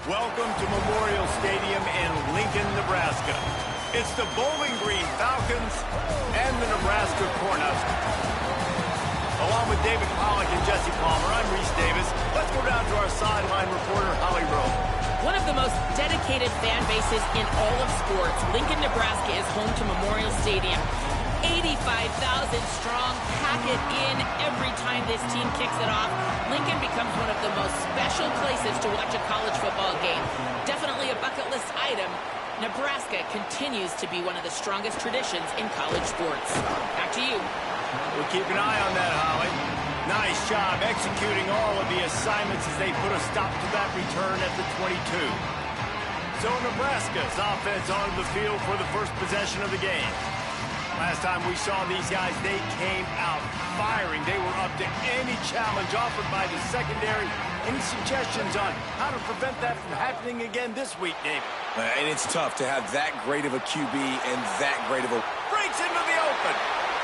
Welcome to Memorial Stadium in Lincoln, Nebraska. It's the Bowling Green Falcons and the Nebraska Cornhuskers. Along with David Pollack and Jesse Palmer, I'm Reese Davis. Let's go down to our sideline reporter, Holly Rowe. One of the most dedicated fan bases in all of sports, Lincoln, Nebraska is home to Memorial Stadium. 85,000 strong, pack it in every time this team kicks it off. Lincoln becomes one of the most special places to watch a college football game. Definitely a bucket list item. Nebraska continues to be one of the strongest traditions in college sports. Back to you. We'll keep an eye on that, Holly. Nice job executing all of the assignments as they put a stop to that return at the 22. So Nebraska's offense onto the field for the first possession of the game. Last time we saw these guys, they came out firing. They were up to any challenge offered by the secondary. Any suggestions on how to prevent that from happening again this week, David? And it's tough to have that great of a QB and that great of a... Breaks into the open.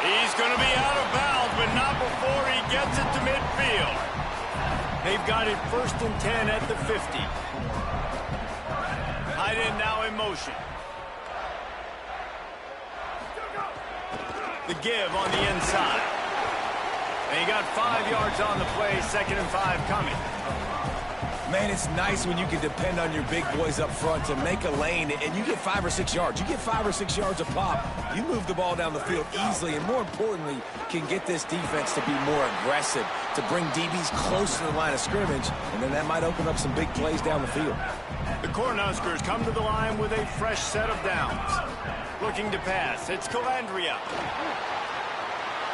He's going to be out of bounds, but not before he gets it to midfield. They've got it 1st and 10 at the 50. Tight end now in motion. The give on the inside. And he got 5 yards on the play, 2nd and 5 coming. Man, it's nice when you can depend on your big boys up front to make a lane, and you get 5 or 6 yards. You get 5 or 6 yards a pop. You move the ball down the field easily, and more importantly, can get this defense to be more aggressive, to bring DBs close to the line of scrimmage, and then that might open up some big plays down the field. The Cornhuskers come to the line with a fresh set of downs. Looking to pass. It's Calandria.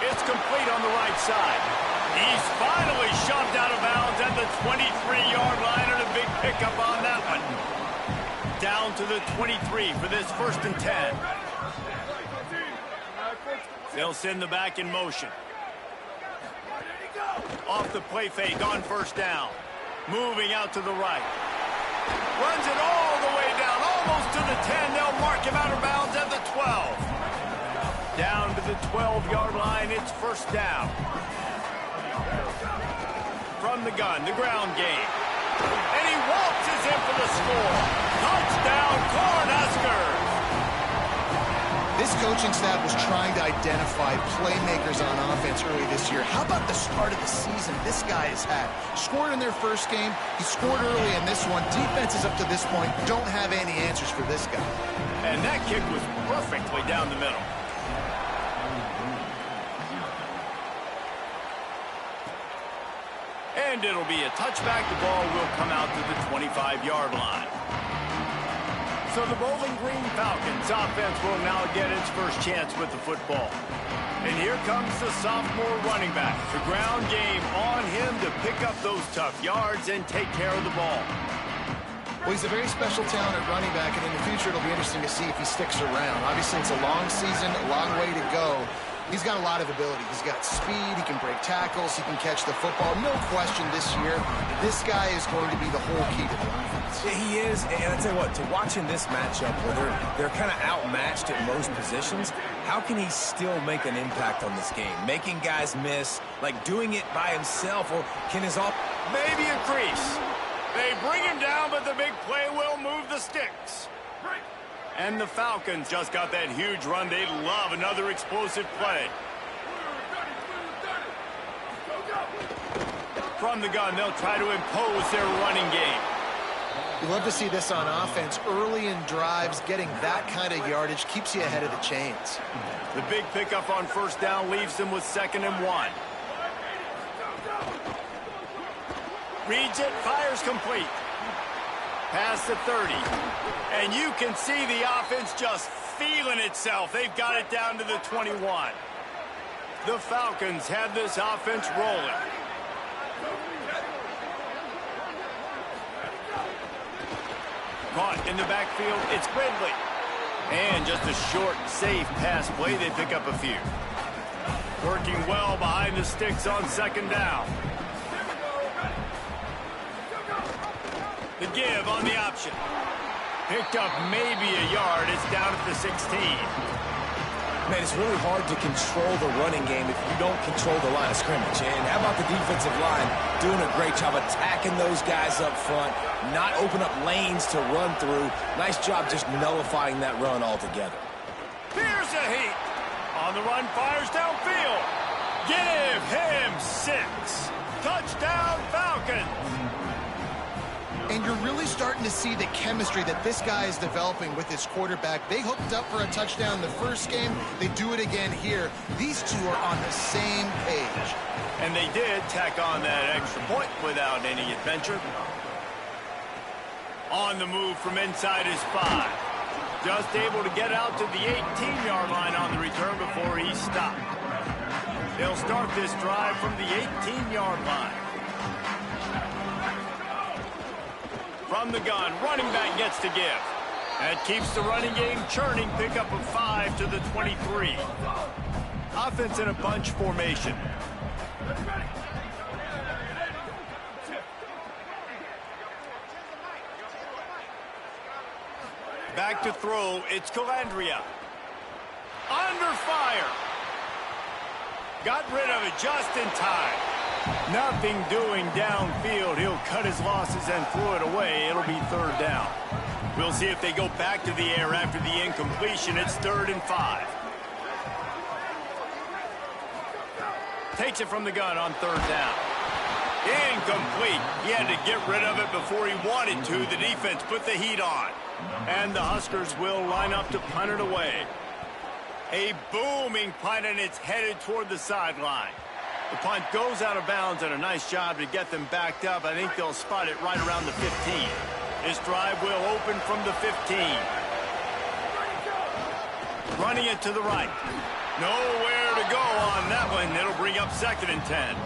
It's complete on the right side. He's finally shoved out of bounds at the 23-yard line, and a big pickup on that one. Down to the 23 for this 1st and 10. They'll send the back in motion. Off the play fake on 1st down. Moving out to the right. Runs it all the way down, almost to the 10. They'll mark him out of bounds at the 12. Down to the 12-yard line, it's 1st down. From the gun, the ground game. And he waltzes in for the score. Touchdown, Cornhuskers! This coaching staff was trying to identify playmakers on offense early this year. How about the start of the season this guy has had? Scored in their first game. He scored early in this one. Defenses up to this point don't have any answers for this guy. And that kick was perfectly down the middle. And it'll be a touchback. The ball will come out to the 25-yard line. So the Bowling Green Falcons offense will now get its first chance with the football. And here comes the sophomore running back. The ground game on him to pick up those tough yards and take care of the ball. Well, he's a very special talent at running back, and in the future it'll be interesting to see if he sticks around. Obviously, it's a long season, a long way to go. He's got a lot of ability. He's got speed, he can break tackles, he can catch the football. No question this year, this guy is going to be the whole key to the offense. Yeah, he is, and I tell you what, to watch in this matchup where they're kind of outmatched at most positions, how can he still make an impact on this game? Making guys miss, like doing it by himself, or can his off... Maybe a crease. They bring him down, but the big play will move the sticks. And the Falcons just got that huge run. They love another explosive play. From the gun, they'll try to impose their running game. You love to see this on offense. Early in drives, getting that kind of yardage keeps you ahead of the chains. The big pickup on 1st down leaves them with 2nd and 1. Reads it, fires complete. Past the 30. And you can see the offense just feeling itself. They've got it down to the 21. The Falcons have this offense rolling. Caught in the backfield, it's Gridley. And just a short, safe pass play. They pick up a few. Working well behind the sticks on 2nd down. The give on the option. Picked up maybe a yard. It's down at the 16. Man, it's really hard to control the running game if you don't control the line of scrimmage. And how about the defensive line doing a great job attacking those guys up front, not open up lanes to run through. Nice job just nullifying that run altogether. Here's a heat. On the run, fires downfield. Give him 6. Touchdown, Falcons. And you're really starting to see the chemistry that this guy is developing with his quarterback. They hooked up for a touchdown the first game. They do it again here. These two are on the same page. And they did tack on that extra point without any adventure. On the move from inside his 5. Just able to get out to the 18-yard line on the return before he stopped. They'll start this drive from the 18-yard line. From the gun, running back gets to give. That keeps the running game churning. Pickup of 5 to the 23. Offense in a bunch formation. Back to throw, it's Calandria. Under fire. Got rid of it just in time. Nothing doing downfield. He'll cut his losses and throw it away. It'll be 3rd down. We'll see if they go back to the air after the incompletion. It's 3rd and 5. Takes it from the gun on 3rd down. Incomplete. He had to get rid of it before he wanted to. The defense put the heat on. And the Huskers will line up to punt it away. A booming punt, and it's headed toward the sideline. The punt goes out of bounds, and a nice job to get them backed up. I think they'll spot it right around the 15. This drive will open from the 15. Running it to the right. Nowhere to go on that one. It'll bring up 2nd and 10.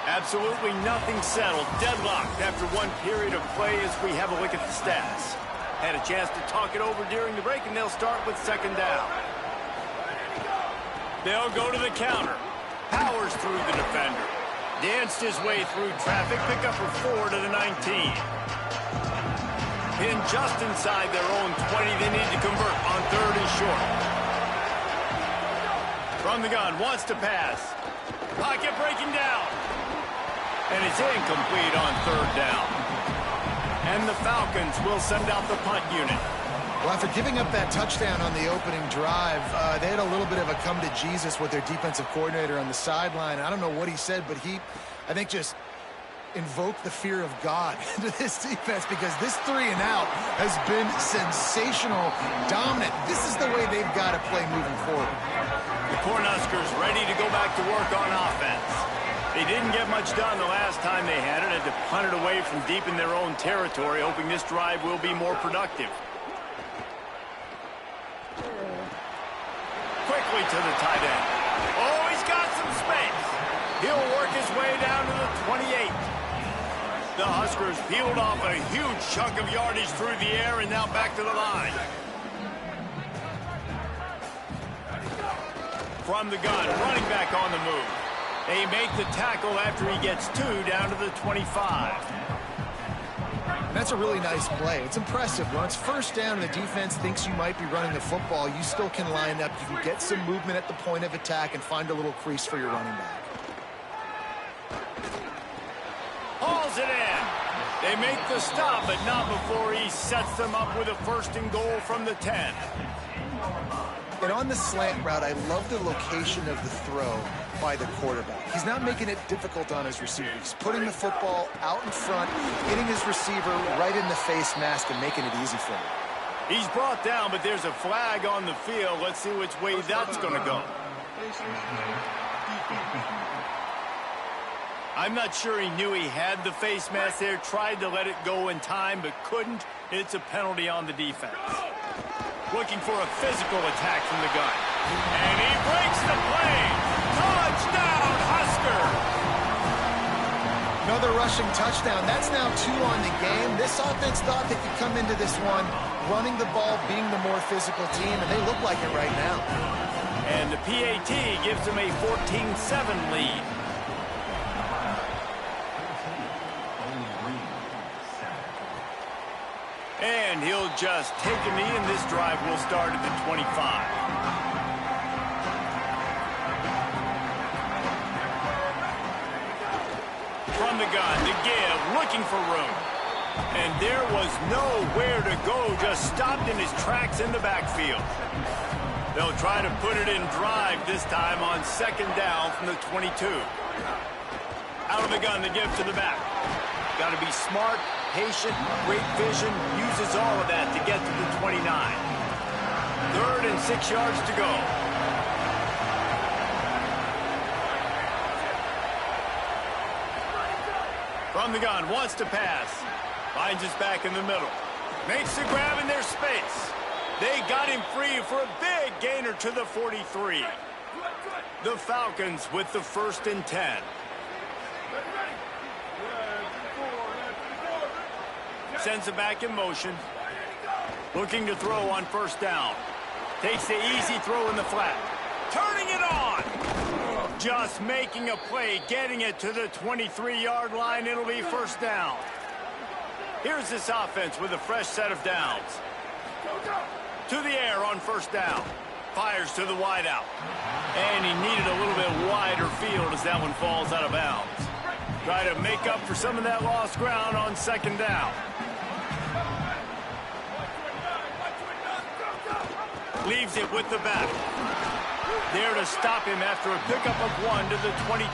Absolutely nothing settled. Deadlocked after one period of play as we have a look at the stats. Had a chance to talk it over during the break, and they'll start with 2nd down. They'll go to the counter. Powers through the defender. Danced his way through traffic. Pick up for 4 to the 19. Pinned just inside their own 20. They need to convert on 3rd and short. From the gun, wants to pass. Pocket breaking down. And it's incomplete on 3rd down. And the Falcons will send out the punt unit. Well, after giving up that touchdown on the opening drive, they had a little bit of a come to Jesus with their defensive coordinator on the sideline. I don't know what he said, but he, I think, just invoked the fear of God into this defense, because this 3 and out has been sensational, dominant. This is the way they've got to play moving forward. The Cornhuskers ready to go back to work on offense. They didn't get much done the last time they had it. Had to punt it away from deep in their own territory, hoping this drive will be more productive. Quickly to the tight end. Oh, he's got some space. He'll work his way down to the 28. The Huskers peeled off a huge chunk of yardage through the air, and now back to the line. From the gun, running back on the move. They make the tackle after he gets 2 down to the 25. That's a really nice play. It's impressive. When it's 1st down and the defense thinks you might be running the football, you still can line up. You can get some movement at the point of attack and find a little crease for your running back. Hauls it in. They make the stop, but not before he sets them up with a 1st and goal from the 10. And on the slant route, I love the location of the throw by the quarterback. He's not making it difficult on his receiver. He's putting the football out in front, hitting his receiver right in the face mask and making it easy for him. He's brought down, but there's a flag on the field. Let's see which way that's going to go. I'm not sure he knew he had the face mask there. Tried to let it go in time, but couldn't. It's a penalty on the defense. Looking for a physical attack from the gun. And he breaks the play. Touchdown, Husker! Another rushing touchdown. That's now 2 on the game. This offense thought they could come into this one running the ball, being the more physical team, and they look like it right now. And the PAT gives them a 14-7 lead. just take a knee, and this drive will start at the 25. From the gun, the give, looking for room. And there was nowhere to go, just stopped in his tracks in the backfield. They'll try to put it in drive this time on second down from the 22. Out of the gun, the give to the back. Got to be smart, patient, great vision, uses all of that to get to the 29. 3rd and 6 yards to go. From the gun, wants to pass. Finds his back in the middle. Makes the grab in their space. They got him free for a big gainer to the 43. The Falcons with the 1st and 10. Sends it back in motion. Looking to throw on 1st down. Takes the easy throw in the flat. Turning it on. Just making a play, getting it to the 23-yard line. It'll be 1st down. Here's this offense with a fresh set of downs. To the air on 1st down. Fires to the wideout. And he needed a little bit wider field as that one falls out of bounds. Try to make up for some of that lost ground on 2nd down. Leaves it with the back. There to stop him after a pickup of 1 to the 22.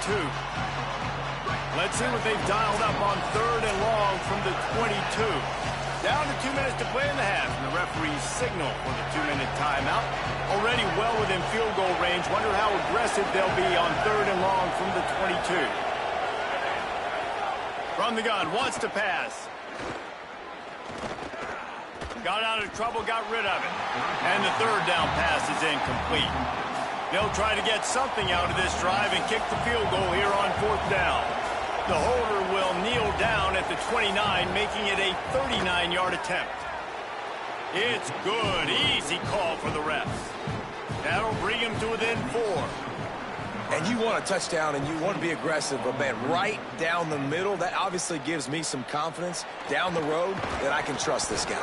Let's see what they've dialed up on 3rd and long from the 22. Down to 2 minutes to play in the half. And the referee's signal for the 2-minute timeout. Already well within field goal range. Wonder how aggressive they'll be on 3rd and long from the 22. From the gun, wants to pass. Got out of trouble, got rid of it. And the 3rd down pass is incomplete. They'll try to get something out of this drive and kick the field goal here on 4th down. The holder will kneel down at the 29, making it a 39-yard attempt. It's good. Easy call for the refs. That'll bring him to within 4. And you want a touchdown and you want to be aggressive, but man, right down the middle, that obviously gives me some confidence down the road that I can trust this guy.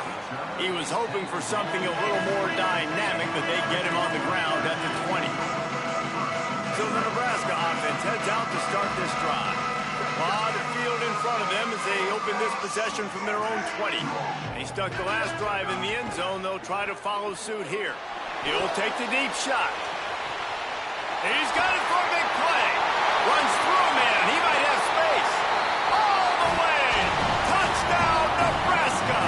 He was hoping for something a little more dynamic, but they get him on the ground at the 20. So the Nebraska offense heads out to start this drive. A lot of field in front of them as they open this possession from their own 20. They stuck the last drive in the end zone. They'll try to follow suit here. He'll take the deep shot. He's got it for a big play. Runs through a man. He might have space. All the way. Touchdown, Nebraska.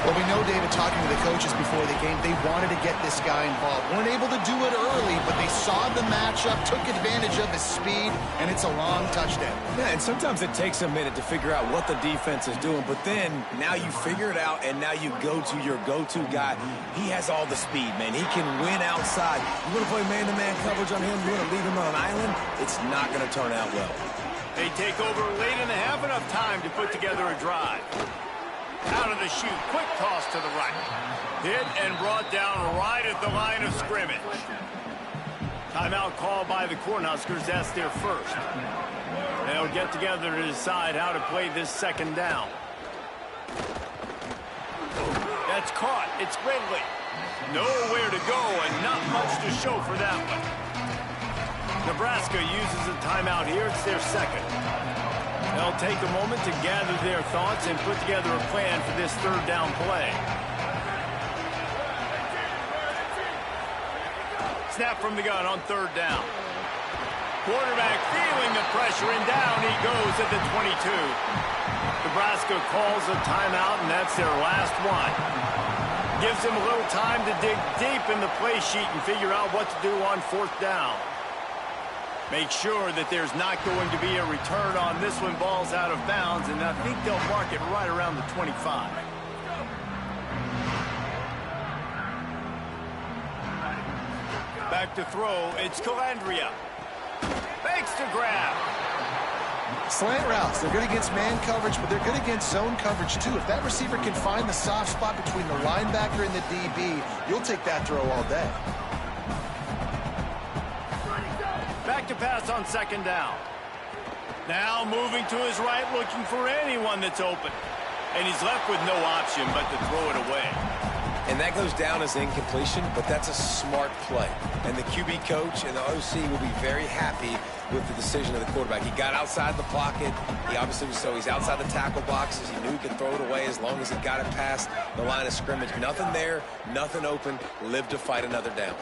Well, we know, David, talking to the coaches before the game, they wanted to get this guy involved. Weren't able to do it early, but they saw the matchup, took advantage of his speed, and it's a long touchdown. Yeah, and sometimes it takes a minute to figure out what the defense is doing, but then now you figure it out, and now you go to your go-to guy. He has all the speed, man. He can win outside. You want to play man-to-man coverage on him? You want to leave him on an island? It's not going to turn out well. They take over late in the half, enough time to put together a drive. Out of the chute, quick toss to the right. Hit and brought down right at the line of scrimmage. Timeout called by the Cornhuskers. That's their first. They'll get together to decide how to play this 2nd down. That's caught. It's Ridley. Nowhere to go and not much to show for that one. Nebraska uses a timeout here. It's their 2nd. They'll take a moment to gather their thoughts and put together a plan for this 3rd down play. Snap from the gun on 3rd down. Quarterback feeling the pressure, and down he goes at the 22. Nebraska calls a timeout, and that's their last one. Gives them a little time to dig deep in the play sheet and figure out what to do on 4th down. Make sure that there's not going to be a return on this one. Ball's out of bounds, and I think they'll mark it right around the 25. Back to throw. It's Calandria. Fakes to grab. Slant routes, they're good against man coverage, but they're good against zone coverage too. If that receiver can find the soft spot between the linebacker and the DB, you'll take that throw all day. Back to pass on 2nd down. Now moving to his right, looking for anyone that's open. And he's left with no option but to throw it away. And that goes down as incompletion, but that's a smart play. And the QB coach and the OC will be very happy with the decision of the quarterback. He got outside the pocket. He obviously was, so he's outside the tackle boxes. He knew he could throw it away as long as he got it past the line of scrimmage. Nothing there, nothing open. Live to fight another down.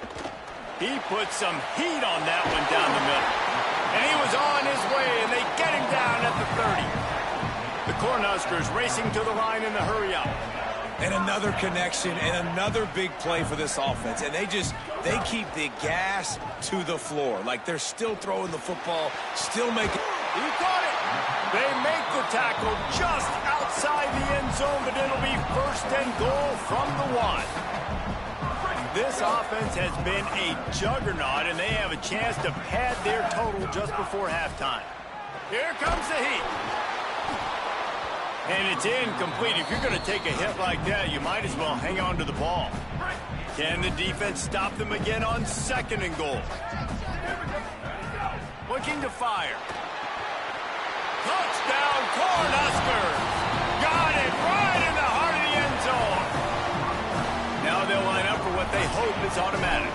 He put some heat on that one down the middle. And he was on his way, and they get him down at the 30. The Cornhuskers racing to the line in the hurry up. And another connection and another big play for this offense. And they keep the gas to the floor. Like they're still throwing the football, still making. He caught it. They make the tackle just outside the end zone, but it'll be 1st and goal from the 1. This offense has been a juggernaut, and they have a chance to pad their total just before halftime. Here comes the heat. And it's incomplete. If you're going to take a hit like that, you might as well hang on to the ball. Can the defense stop them again on 2nd and goal? Looking to fire. Touchdown, Cornhuskers! Got it right in the heart of the end zone. Now they'll line up for what they hope is automatic.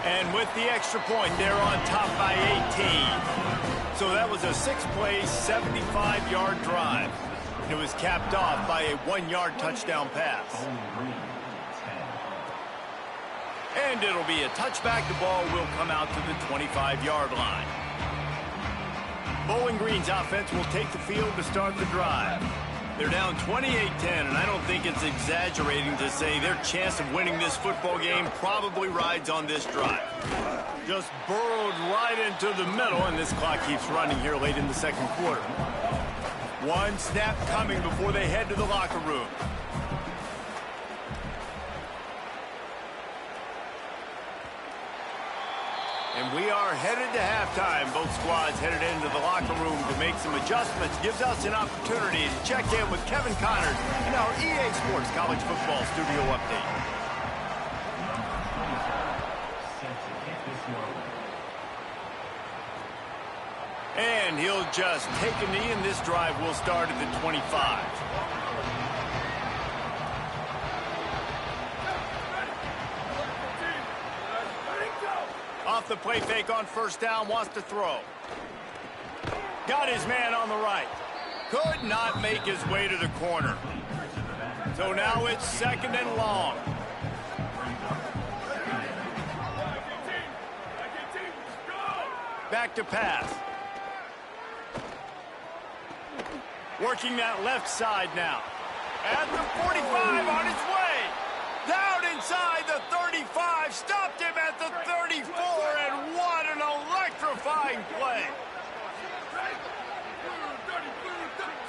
And with the extra point, they're on top by 18. So that was a 6-play, 75-yard drive. It was capped off by a 1-yard touchdown pass. And it'll be a touchback. The ball will come out to the 25-yard line. Bowling Green's offense will take the field to start the drive. They're down 28-10, and I don't think it's exaggerating to say their chance of winning this football game probably rides on this drive. Just burrowed right into the middle, and this clock keeps running here late in the 2nd quarter. One snap coming before they head to the locker room. And we are headed to halftime. Both squads headed into the locker room to make some adjustments. Gives us an opportunity to check in with Kevin Connors in our EA Sports College Football Studio Update. And he'll just take a knee, and this drive will start at the 25. Off the play fake on 1st down, wants to throw. Got his man on the right. Could not make his way to the corner. So now it's 2nd and long. Back to pass. Working that left side now. At the 45 on his way. Down inside the 35, stopped him at the 34, and what an electrifying play.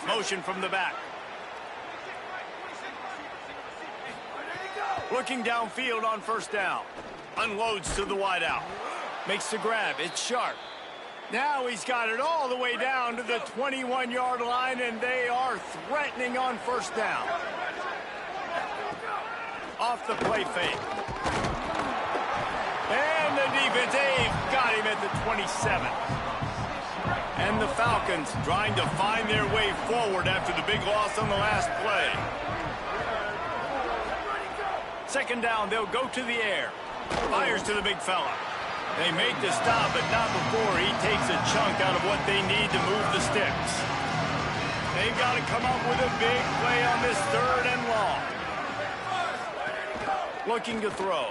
Motion from the back. Looking downfield on 1st down. Unloads to the wideout. Makes the grab. It's sharp. Now he's got it all the way down to the 21-yard line, and they are threatening on 1st down. Off the play fake. And the defense, they've got him at the 27. And the Falcons trying to find their way forward after the big loss on the last play. 2nd down, they'll go to the air. Fires to the big fella. They make the stop, but not before he takes a chunk out of what they need to move the sticks. They've got to come up with a big play on this 3rd and long. Looking to throw.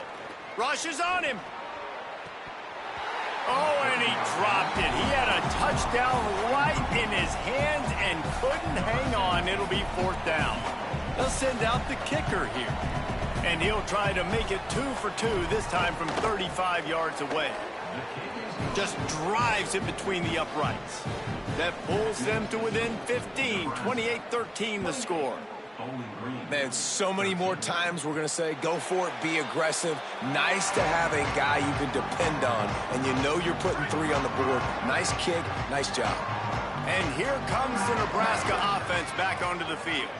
Rushes on him. Oh, and he dropped it. He had a touchdown right in his hands and couldn't hang on. It'll be 4th down. They'll send out the kicker here. And he'll try to make it 2 for 2, this time from 35 yards away. Just drives it between the uprights. That pulls them to within 15, 28-13 the score. Man, so many more times we're going to say, go for it, be aggressive. Nice to have a guy you can depend on, and you know you're putting 3 on the board. Nice kick, nice job. And here comes the Nebraska offense back onto the field.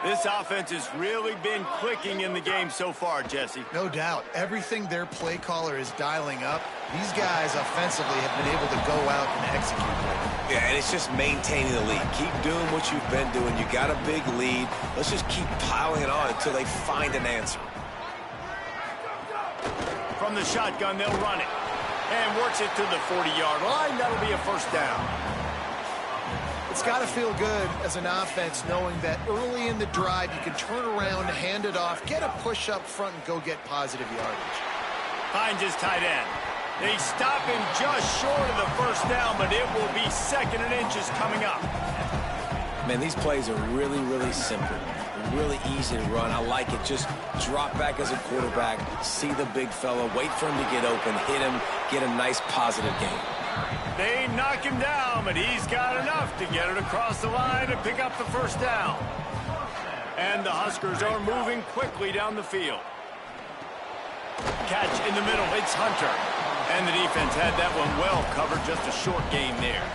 This offense has really been clicking in the game so far, Jesse. No doubt. Everything their play caller is dialing up, these guys offensively have been able to go out and execute. Yeah, and it's just maintaining the lead. Keep doing what you've been doing. You got a big lead. Let's just keep piling it on until they find an answer. From the shotgun, they'll run it. And works it to the 40-yard line. That'll be a first down. It's got to feel good as an offense knowing that early in the drive you can turn around, hand it off, get a push up front, and go get positive yardage. Finds his tight end. They stop him just short of the first down, but it will be 2nd and inches coming up. Man, these plays are really, really simple. Really easy to run. I like it. Just drop back as a quarterback, see the big fella, wait for him to get open, hit him, get a nice positive gain. They knock him down, but he's got enough to get it across the line and pick up the first down. And the Huskers are moving quickly down the field. Catch in the middle. It's Hunter. And the defense had that one well covered. Just a short game there.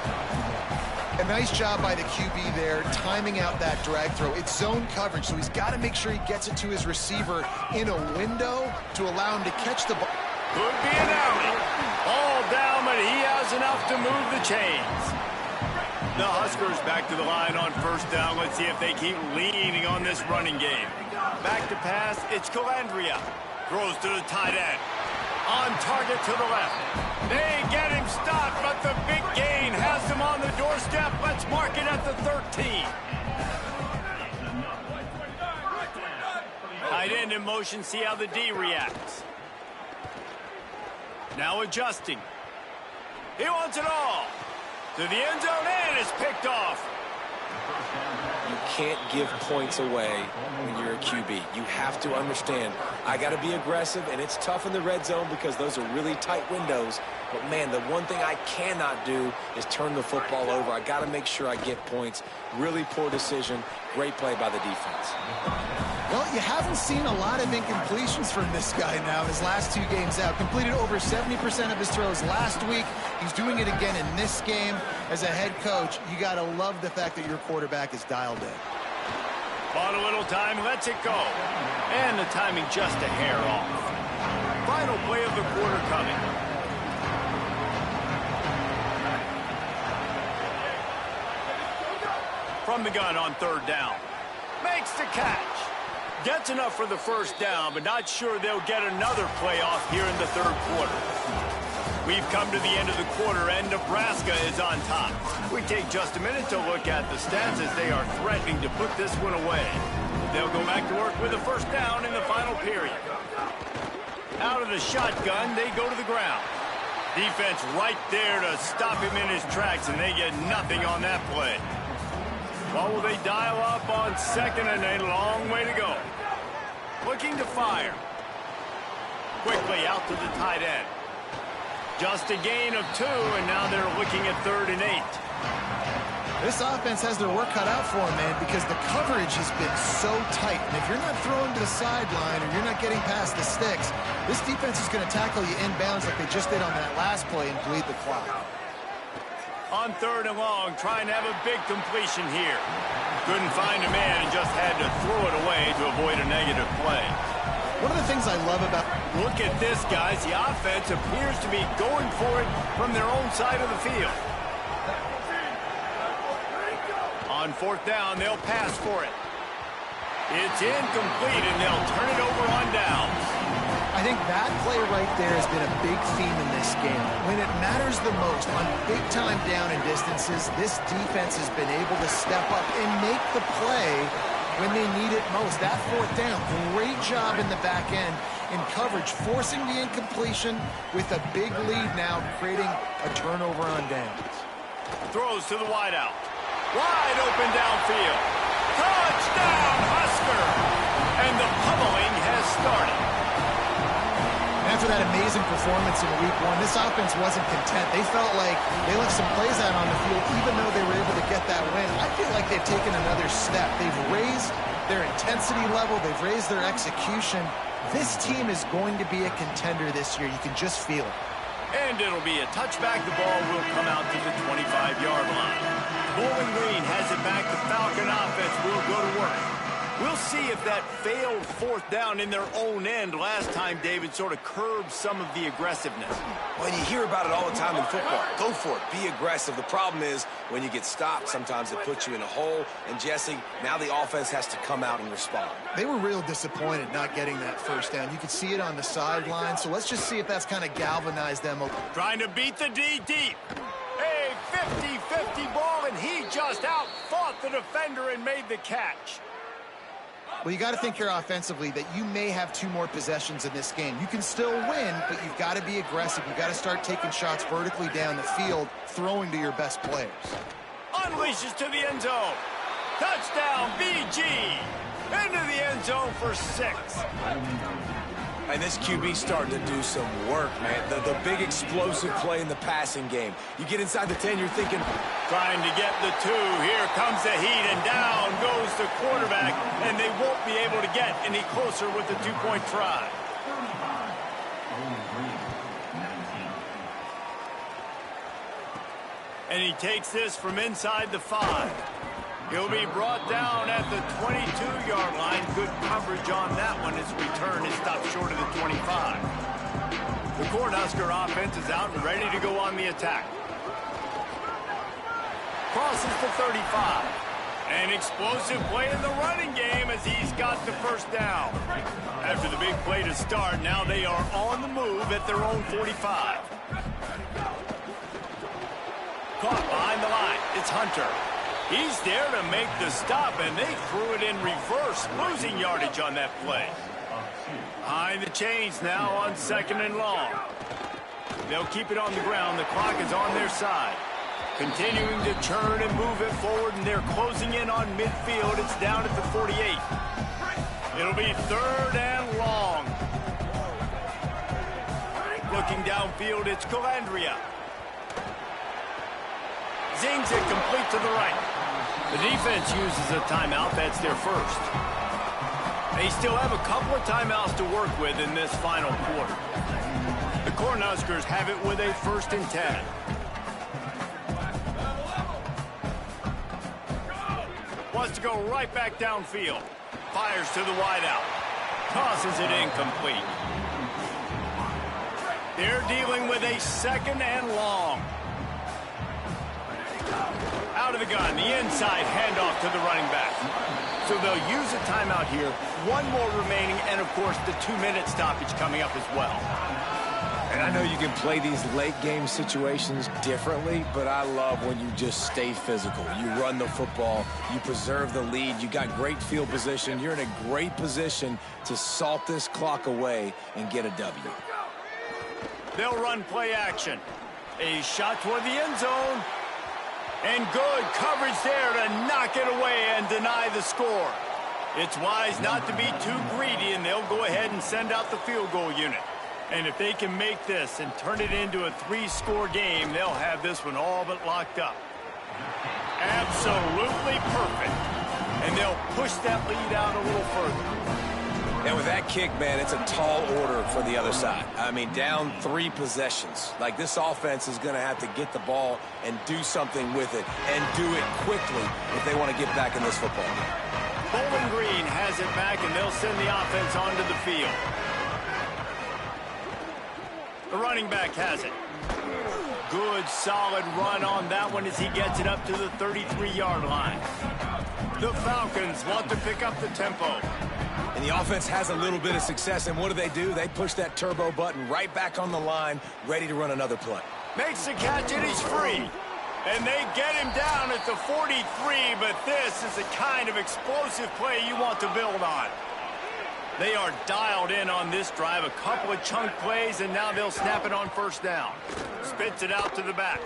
A nice job by the QB there, timing out that drag throw. It's zone coverage, so he's got to make sure he gets it to his receiver in a window to allow him to catch the ball. Could be an alley. All down, but he has enough to move the chains. The Huskers back to the line on first down. Let's see if they keep leaning on this running game. Back to pass, it's Calandria. Throws to the tight end. On target to the left. They get him stopped, but the big gain has him on the doorstep. Let's mark it at the 13. Tight end in motion, see how the D reacts. Now adjusting. He wants it all. To the end zone, and it's picked off. You can't give points away when you're a QB. You have to understand, I got to be aggressive, and it's tough in the red zone because those are really tight windows. But, man, the one thing I cannot do is turn the football over. I got to make sure I get points. Really poor decision. Great play by the defense. Well, you haven't seen a lot of incompletions from this guy now his last 2 games out. Completed over 70% of his throws last week. He's doing it again in this game. As a head coach, you got to love the fact that your quarterback is dialed in. Bought a little time, lets it go. And the timing just a hair off. Final play of the quarter coming. From the gun on third down. Makes the catch. Gets enough for the first down, but not sure they'll get another playoff here in the third quarter. We've come to the end of the quarter, and Nebraska is on top. We take just a minute to look at the stats as they are threatening to put this one away. They'll go back to work with a first down in the final period. Out of the shotgun, they go to the ground. Defense right there to stop him in his tracks, and they get nothing on that play. What will they dial up on second, and a long way to go. Looking to fire. Quickly out to the tight end. Just a gain of 2, and now they're looking at 3rd and 8. This offense has their work cut out for them, man, because the coverage has been so tight. And if you're not throwing to the sideline or you're not getting past the sticks, this defense is going to tackle you inbounds like they just did on that last play and bleed the clock. On 3rd and long, trying to have a big completion here. Couldn't find a man and just had to throw it away to avoid a negative play. One of the things I love about... Look at this, guys. The offense appears to be going for it from their own side of the field. On 4th down, they'll pass for it. It's incomplete, and they'll turn it over on downs. I think that play right there has been a big theme in this game. When it matters the most, on big-time down and distances, this defense has been able to step up and make the play when they need it most. That 4th down, great job in the back end in coverage, forcing the incompletion with a big lead now, creating a turnover on downs. Throws to the wideout. Wide open downfield. Touchdown, Husker! And the pummeling has started. After that amazing performance in week 1, this offense wasn't content. They felt like they left some plays out on the field, even though they were able to get that win. I feel like they've taken another step. They've raised their intensity level. They've raised their execution. This team is going to be a contender this year. You can just feel it. And it'll be a touchback. The ball will come out to the 25-yard line. Bowling Green has it back. The Falcon offense will go to work. We'll see if that failed fourth down in their own end last time, David, sort of curbed some of the aggressiveness. Well, you hear about it all the time in football. Go for it. Be aggressive. The problem is when you get stopped, sometimes it puts you in a hole. And, Jesse, now the offense has to come out and respond. They were real disappointed not getting that first down. You could see it on the sideline. So let's just see if that's kind of galvanized them. Trying to beat the D deep. A 50-50 ball, and he just out-fought the defender and made the catch. Well, you got to think here offensively that you may have 2 more possessions in this game. You can still win, but you've got to be aggressive. You've got to start taking shots vertically down the field, throwing to your best players. Unleashes to the end zone. Touchdown, BG. Into the end zone for 6. And this QB starting to do some work, man. The big explosive play in the passing game. You get inside the 10, you're thinking... Trying to get the 2. Here comes the heat, and down goes the quarterback, and they won't be able to get any closer with the 2-point try. And he takes this from inside the 5. He'll be brought down at the 22-yard line. Good coverage on that one. His return is stopped short of the 25. The Cornhusker offense is out and ready to go on the attack. Crosses the 35. An explosive play in the running game as he's got the first down. After the big play to start, now they are on the move at their own 45. Caught behind the line. It's Hunter. He's there to make the stop, and they threw it in reverse, losing yardage on that play. Behind the chains now on 2nd and long. They'll keep it on the ground. The clock is on their side. Continuing to turn and move it forward, and they're closing in on midfield. It's down at the 48. It'll be 3rd and long. Looking downfield, it's Calandria. Zings it complete to the right. The defense uses a timeout. That's their first. They still have a couple of timeouts to work with in this final quarter. The Cornhuskers have it with a 1st and 10. Wants to go right back downfield. Fires to the wideout. Tosses it incomplete. They're dealing with a 2nd and long. Out of the gun, the inside handoff to the running back. So they'll use a timeout here. 1 more remaining, and of course the 2-minute stoppage coming up as well. And I know you can play these late game situations differently, but I love when you just stay physical. You run the football, you preserve the lead, you got great field position. You're in a great position to salt this clock away and get a W. They'll run play action. A shot toward the end zone. And good coverage there to knock it away and deny the score. It's wise not to be too greedy, and they'll go ahead and send out the field goal unit. And if they can make this and turn it into a 3-score game, they'll have this one all but locked up. Absolutely perfect. And they'll push that lead out a little further. And with that kick, man, it's a tall order for the other side. I mean, down 3 possessions. Like, this offense is going to have to get the ball and do something with it, and do it quickly if they want to get back in this football game. Bowling Green has it back, and they'll send the offense onto the field. The running back has it. Good, solid run on that one as he gets it up to the 33-yard line. The Falcons want to pick up the tempo. And the offense has a little bit of success, and what do? They push that turbo button right back on the line, ready to run another play. Makes the catch, and he's free. And they get him down at the 43, but this is the kind of explosive play you want to build on. They are dialed in on this drive, a couple of chunk plays, and now they'll snap it on 1st down. Spits it out to the back.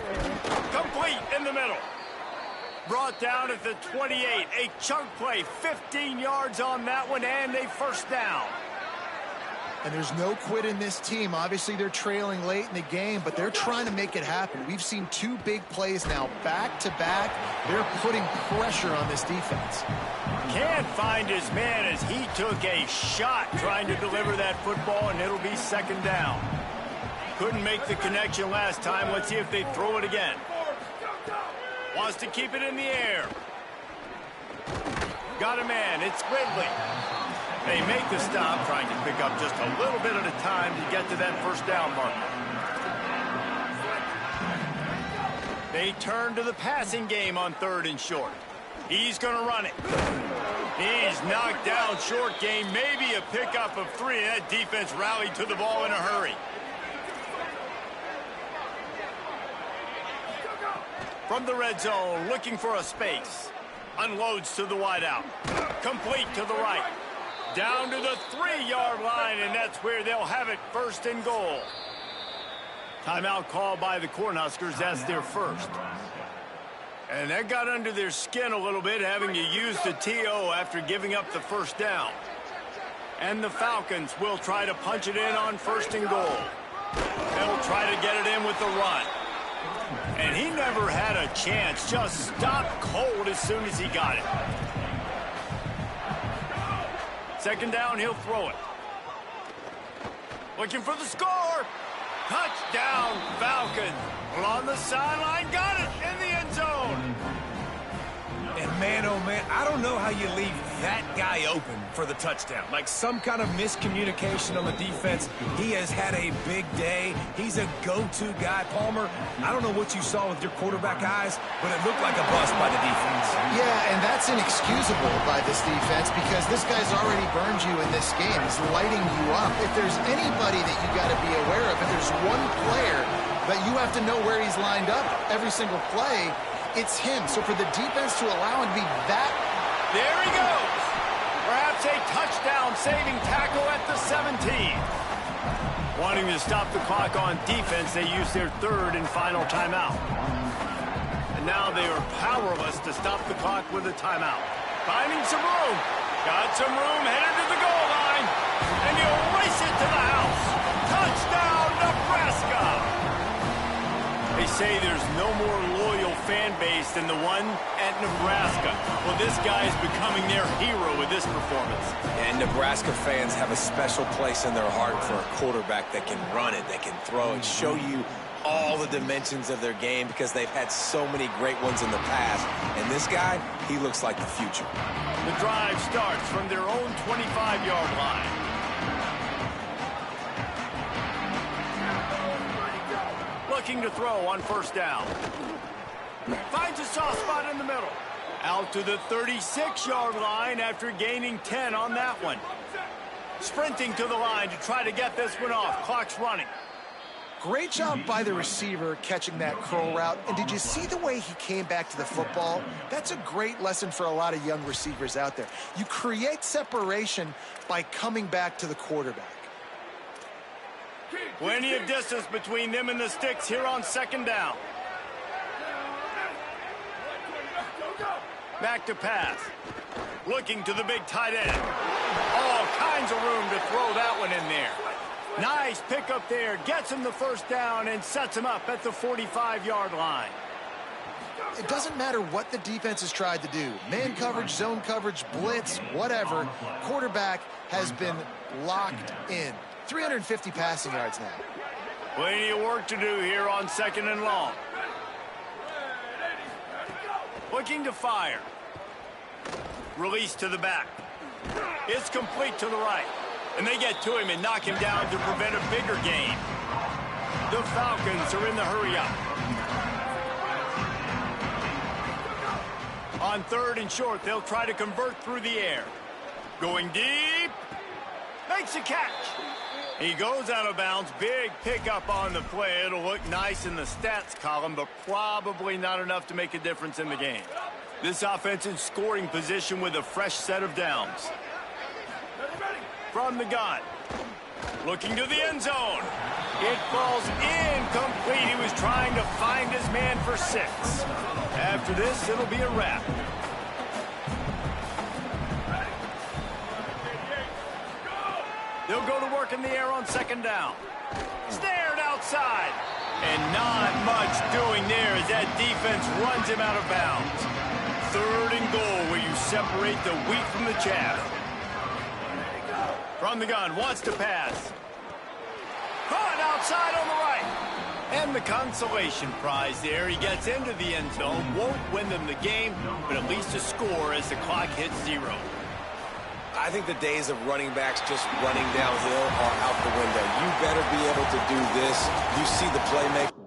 Complete in the middle. Brought down at the 28. A chunk play, 15 yards on that one, and a 1st down. And there's no quit in this team. Obviously, they're trailing late in the game, but they're trying to make it happen. We've seen 2 big plays now, back-to-back. They're putting pressure on this defense. Can't find his man as he took a shot trying to deliver that football, and it'll be 2nd down. Couldn't make the connection last time. Let's see if they throw it again. Wants to keep it in the air. got a man. It's Ridley. They make the stop, trying to pick up just a little bit at a time to get to that first down marker. They turn to the passing game on 3rd and short. He's going to run it. He's knocked down short game, maybe a pickup of 3. That defense rallied to the ball in a hurry. From the red zone, looking for a space. Unloads to the wideout. Complete to the right. Down to the 3-yard line, and that's where they'll have it, 1st and goal. Timeout called by the Cornhuskers. That's their first. And that got under their skin a little bit, having to use the TO after giving up the first down. And the Falcons will try to punch it in on 1st and goal. They'll try to get it in with the run. And he never had a chance, just stopped cold as soon as he got it. 2nd down, he'll throw it. Looking for the score. Touchdown, Falcons. On the sideline, got it in the end zone. And man, oh man, I don't know how you leave that guy open for the touchdown. Like some kind of miscommunication on the defense. He has had a big day. He's a go-to guy. Palmer, I don't know what you saw with your quarterback eyes, but it looked like a bust by the defense. Yeah, and that's inexcusable by this defense because this guy's already burned you in this game. He's lighting you up. If there's anybody that you got to be aware of, if there's one player that you have to know where he's lined up every single play, it's him. So for the defense to allow him to be that... There he goes. Perhaps a touchdown-saving tackle at the 17. Wanting to stop the clock on defense, they use their 3rd and final timeout. And now they are powerless to stop the clock with a timeout. Finding some room. Got some room, headed to the goal line. And he'll race it to the house. Touchdown, Nebraska! They say there's no more loyal fan base than the one at Nebraska. Well, this guy is becoming their hero with this performance. And Nebraska fans have a special place in their heart for a quarterback that can run it, that can throw it, show you all the dimensions of their game because they've had so many great ones in the past. And this guy, he looks like the future. The drive starts from their own 25-yard line. Looking to throw on 1st down. Finds a soft spot in the middle. Out to the 36-yard line after gaining 10 on that one. Sprinting to the line to try to get this one off. Clock's running. Great job by the receiver catching that curl route. And did you see the way he came back to the football? That's a great lesson for a lot of young receivers out there. You create separation by coming back to the quarterback. Plenty of distance between them and the sticks here on 2nd down. Back to pass. Looking to the big tight end. All kinds of room to throw that one in there. Nice pickup there. Gets him the 1st down and sets him up at the 45-yard line. It doesn't matter what the defense has tried to do. Man coverage, zone coverage, blitz, whatever. Quarterback has been locked in. 350 passing yards now. Plenty of work to do here on 2nd and long. Looking to fire. Release to the back. It's complete to the right. And they get to him and knock him down to prevent a bigger gain. The Falcons are in the hurry up. On 3rd and short, they'll try to convert through the air. Going deep. Makes a catch. He goes out of bounds. Big pickup on the play. It'll look nice in the stats column, but probably not enough to make a difference in the game. This offense in scoring position with a fresh set of downs. From the gun. Looking to the end zone. It falls incomplete. He was trying to find his man for 6. After this, it'll be a wrap. They'll go to work in the air on 2nd down. Snared outside. And not much doing there as that defense runs him out of bounds. 3rd and goal where you separate the wheat from the chaff. From the gun, wants to pass. Caught outside on the right. And the consolation prize there. He gets into the end zone, won't win them the game, but at least a score as the clock hits 0. I think the days of running backs just running downhill are out the window. You better be able to do this. You see the playmaker.